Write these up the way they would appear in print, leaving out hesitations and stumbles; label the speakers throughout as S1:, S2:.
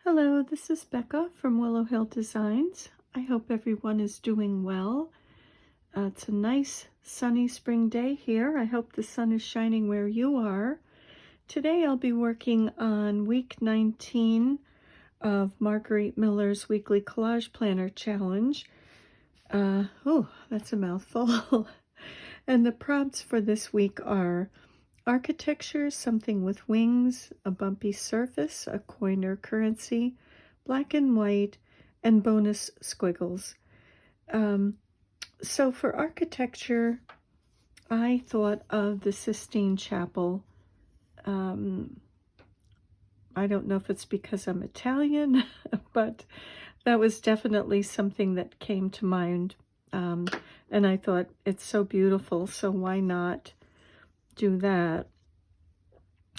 S1: Hello, this is Becca from Willow Hill Designs. I hope everyone is doing well. It's a nice sunny spring day here. I hope the sun is shining where you are. Today I'll be working on week 19 of Marguerite Miller's Weekly Collage Planner Challenge. That's a mouthful. And the prompts for this week are architecture, something with wings, a bumpy surface, a coin or currency, black and white, and bonus squiggles. So for architecture, I thought of the Sistine Chapel. I don't know if it's because I'm Italian, but that was definitely something that came to mind. And I thought it's so beautiful, so why not do that?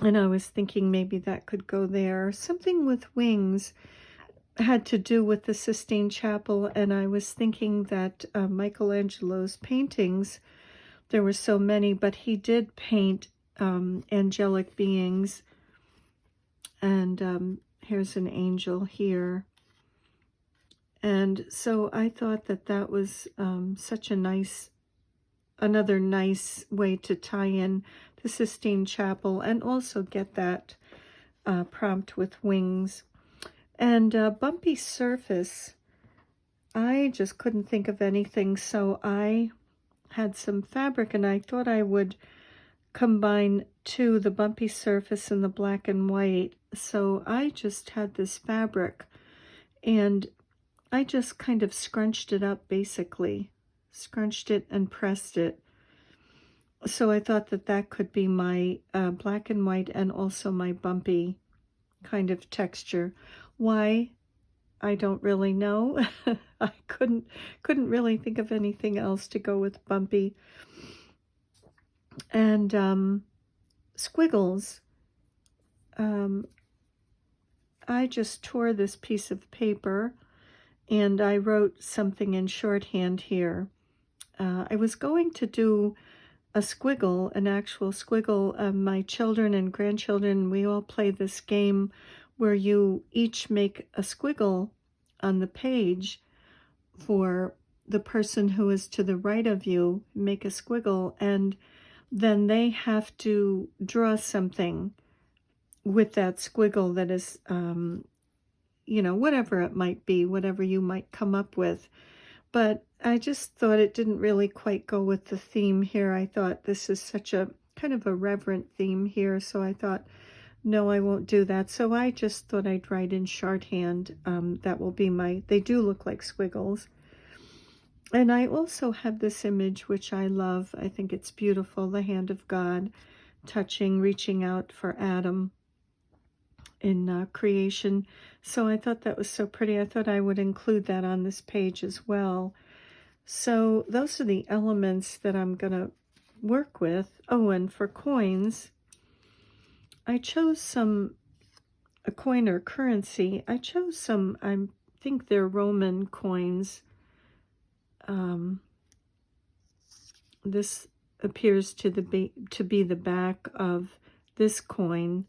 S1: And I was thinking maybe that could go there. Something with wings had to do with the Sistine Chapel, and I was thinking that Michelangelo's paintings, there were so many, but he did paint angelic beings. And here's an angel here. And so I thought that that was such a another nice way to tie in the Sistine Chapel and also get that prompt with wings. And bumpy surface, I just couldn't think of anything, so I had some fabric and I thought I would combine the bumpy surface and the black and white. So I just had this fabric and I just kind of scrunched it up, basically. Scrunched it and pressed it. So I thought that that could be my black and white and also my bumpy kind of texture. Why? I don't really know. I couldn't really think of anything else to go with bumpy. And squiggles. I just tore this piece of paper and I wrote something in shorthand here. I was going to do a squiggle, an actual squiggle. My children and grandchildren, we all play this game where you each make a squiggle on the page for the person who is to the right of you, make a squiggle, and then they have to draw something with that squiggle that is, whatever it might be, whatever you might come up with. But I just thought it didn't really quite go with the theme here. I thought this is such a kind of a reverent theme here, so I thought, no, I won't do that. So I just thought I'd write in shorthand. That will be they do look like squiggles. And I also have this image, which I love. I think it's beautiful, the hand of God touching, reaching out for Adam in creation. So I thought that was so pretty. I thought I would include that on this page as well. So those are the elements that I'm going to work with. Oh, and for coins, I chose a coin or currency. I chose some, I think they're Roman coins. This appears to be the back of this coin,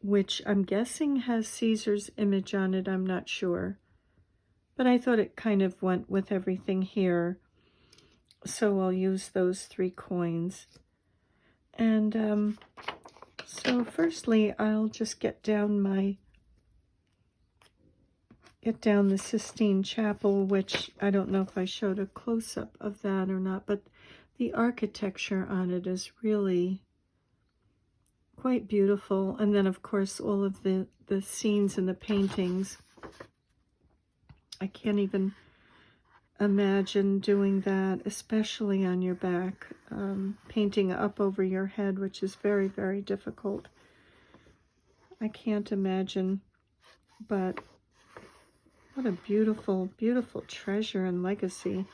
S1: which I'm guessing has Caesar's image on it. I'm not sure. But I thought it kind of went with everything here. So I'll use those 3 coins. And so firstly, I'll just get down the Sistine Chapel, which I don't know if I showed a close-up of that or not, but the architecture on it is really quite beautiful. And then, of course, all of the scenes and the paintings. I can't even imagine doing that, especially on your back, painting up over your head, which is very, very difficult. I can't imagine, but what a beautiful, beautiful treasure and legacy,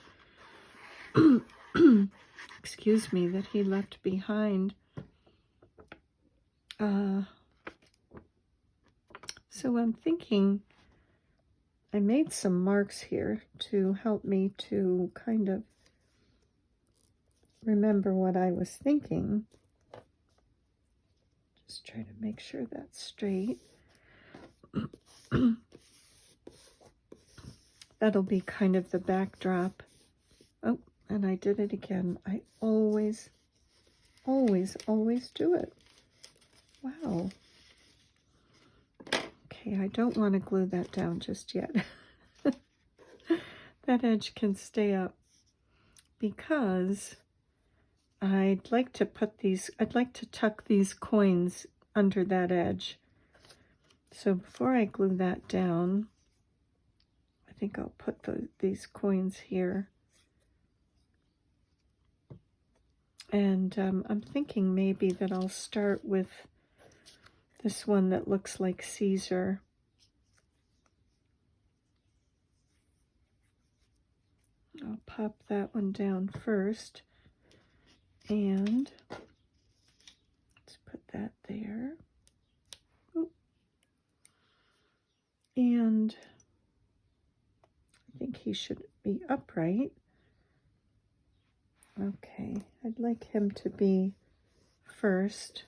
S1: excuse me, that he left behind. So I'm thinking, I made some marks here to help me to kind of remember what I was thinking. Just try to make sure that's straight. That'll be kind of the backdrop. Oh, and I did it again. I always do it. Wow. Okay, I don't want to glue that down just yet. That edge can stay up because I'd like to tuck these coins under that edge. So before I glue that down, I think I'll put these coins here. And I'm thinking maybe that I'll start with this one that looks like Caesar. I'll pop that one down first. And let's put that there. Oop. And I think he should be upright. Okay, I'd like him to be first.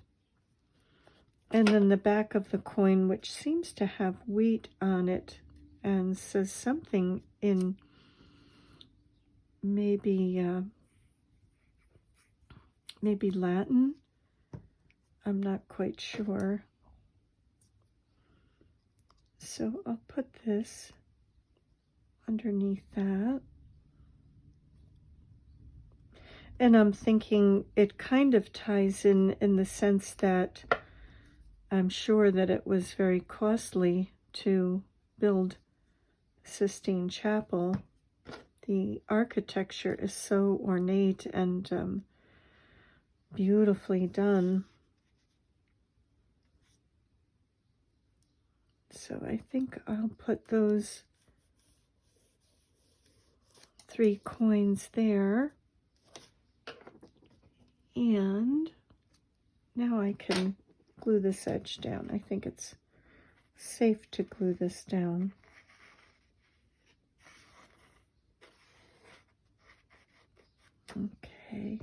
S1: And then the back of the coin, which seems to have wheat on it and says something in maybe Latin. I'm not quite sure. So I'll put this underneath that. And I'm thinking it kind of ties in the sense that I'm sure that it was very costly to build Sistine Chapel. The architecture is so ornate and beautifully done. So I think I'll put those 3 coins there. And now I can glue this edge down. I think it's safe to glue this down. Okay.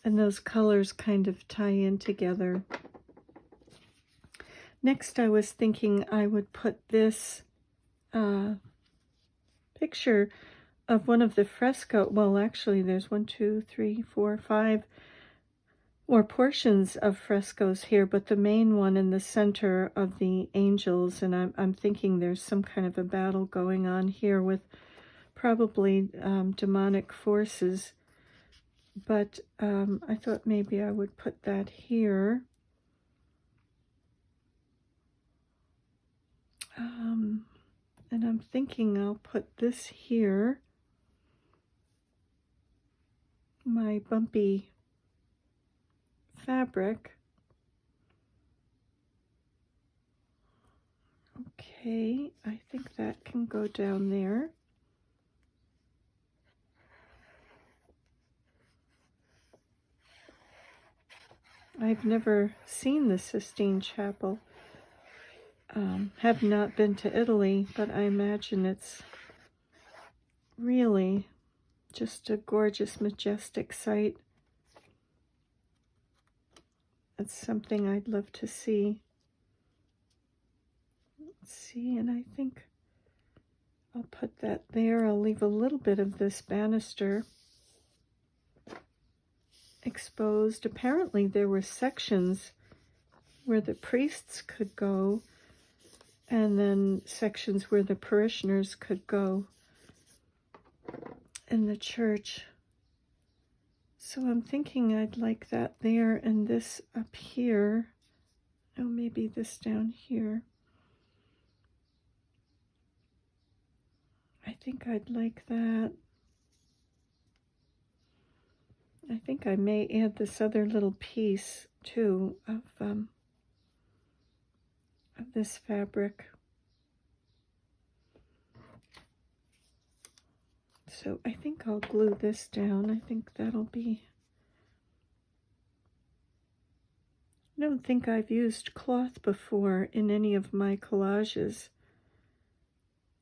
S1: And those colors kind of tie in together. Next, I was thinking I would put this picture of one of the fresco. Well, actually, there's 1, 2, 3, 4, 5 more portions of frescoes here, but the main one in the center of the angels, and I'm thinking there's some kind of a battle going on here with probably demonic forces. But I thought maybe I would put that here. And I'm thinking I'll put this here, my bumpy fabric. Okay, I think that can go down there. I've never seen the Sistine Chapel. Have not been to Italy, but I imagine it's really just a gorgeous, majestic sight. It's something I'd love to see. Let's see, and I think I'll put that there. I'll leave a little bit of this banister exposed. Apparently there were sections where the priests could go, and then sections where the parishioners could go in the church. So I'm thinking I'd like that there, and this up here. Oh, maybe this down here. I think I'd like that. I think I may add this other little piece too of this fabric. So I think I'll glue this down. I think that'll be... I don't think I've used cloth before in any of my collages.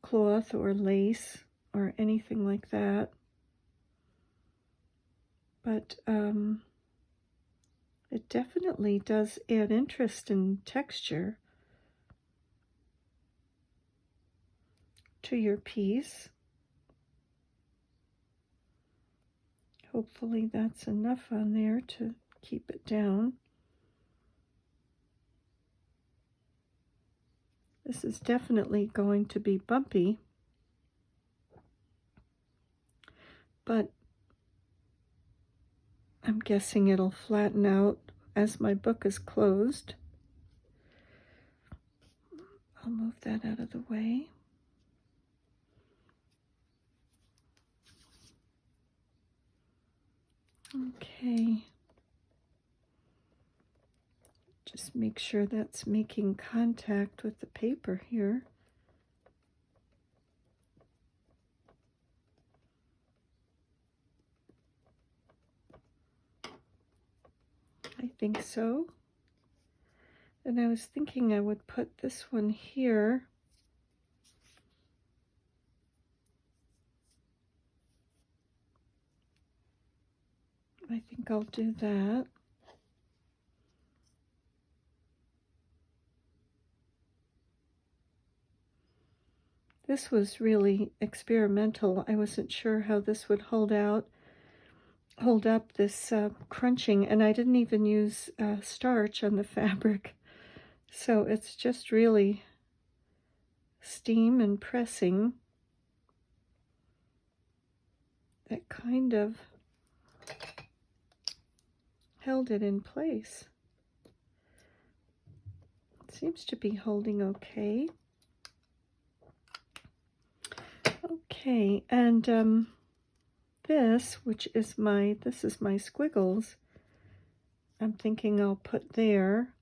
S1: Cloth or lace or anything like that. But It definitely does add interest and texture to your piece. Hopefully that's enough on there to keep it down. This is definitely going to be bumpy, but I'm guessing it'll flatten out as my book is closed. I'll move that out of the way. Okay. Just make sure that's making contact with the paper here. I think so. And I was thinking I would put this one here. I think I'll do that. This was really experimental. I wasn't sure how this would hold up this crunching, and I didn't even use starch on the fabric. So it's just really steam and pressing that kind of held it in place. It seems to be holding okay. Okay, and this is my squiggles. I'm thinking I'll put there.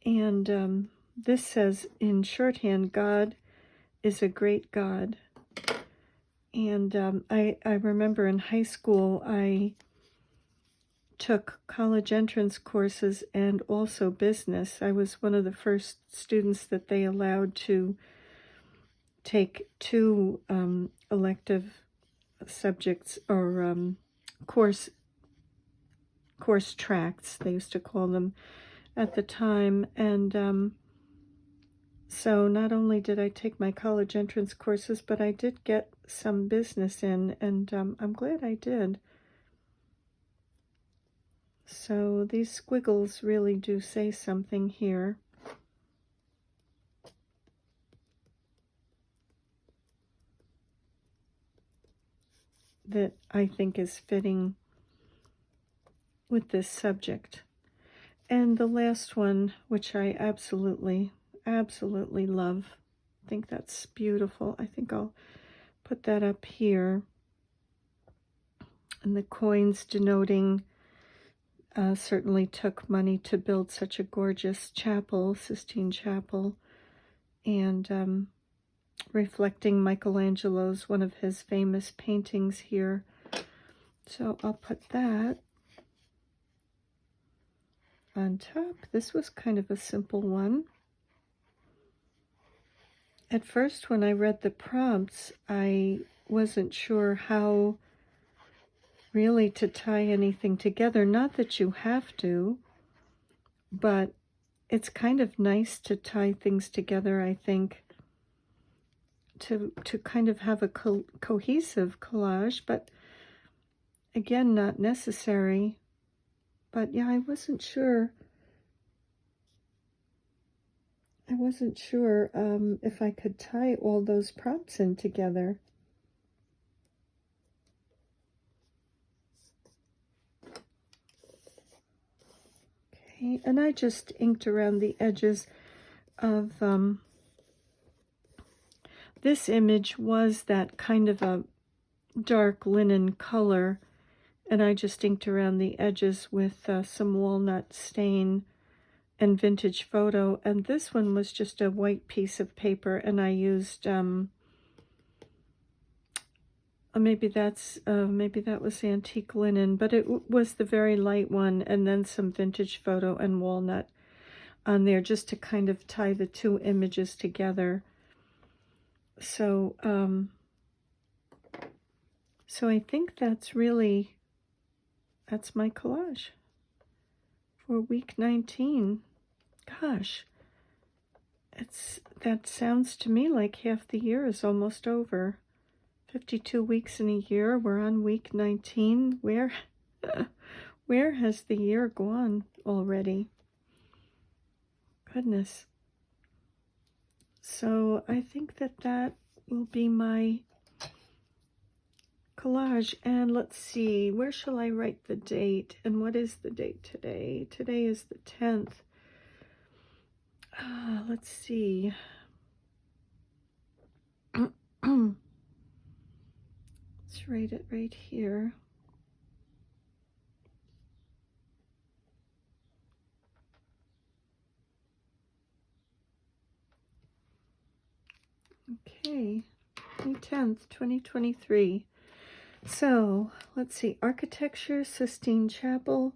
S1: And this says in shorthand, God is a great God. And I remember in high school, I took college entrance courses and also business. I was one of the first students that they allowed to take two elective subjects, or course tracts, they used to call them at the time. And so not only did I take my college entrance courses, but I did get some business in, and I'm glad I did. So these squiggles really do say something here. That I think is fitting with this subject. And the last one, which I absolutely love. I think that's beautiful. I think I'll put that up here. And the coins denoting certainly took money to build such a gorgeous chapel, Sistine Chapel, and reflecting Michelangelo's, one of his famous paintings here. So I'll put that on top. This was kind of a simple one. At first, when I read the prompts, I wasn't sure how really to tie anything together. Not that you have to, but it's kind of nice to tie things together, I think, to kind of have a cohesive collage, but again, not necessary. But yeah, I wasn't sure if I could tie all those prompts in together. Okay, and I just inked around the edges of this image. Was that kind of a dark linen color, and I just inked around the edges with some walnut stain and vintage photo. And this one was just a white piece of paper, and I used maybe that was antique linen, but it was the very light one, and then some vintage photo and walnut on there, just to kind of tie the two images together. So so I think that's really that's my collage for week 19. Gosh, that sounds to me like half the year is almost over. 52 weeks in a year. We're on week 19. Where has the year gone already? Goodness. So I think that will be my collage. And let's see, where shall I write the date? And what is the date today? Today is the 10th. Let's see. Let's write it right here. Okay, May 10th, 2023. So, let's see, Architecture, Sistine Chapel,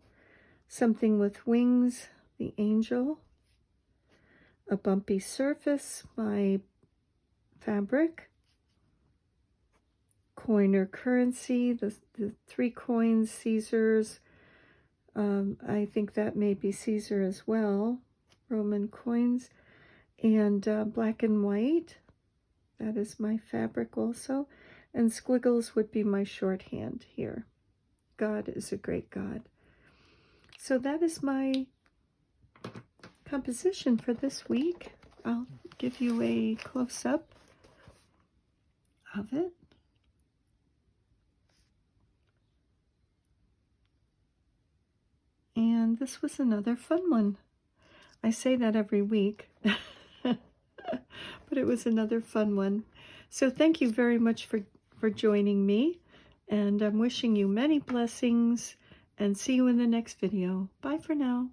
S1: Something with Wings, the Angel, A Bumpy Surface, my fabric, Coin or Currency, the 3 coins, Caesars, I think that may be Caesar as well, Roman coins, and black and white, that is my fabric also. And squiggles would be my shorthand here. God is a great God. So that is my composition for this week. I'll give you a close-up of it. And this was another fun one. I say that every week, but it was another fun one. So thank you very much for joining me, and I'm wishing you many blessings, and see you in the next video. Bye for now.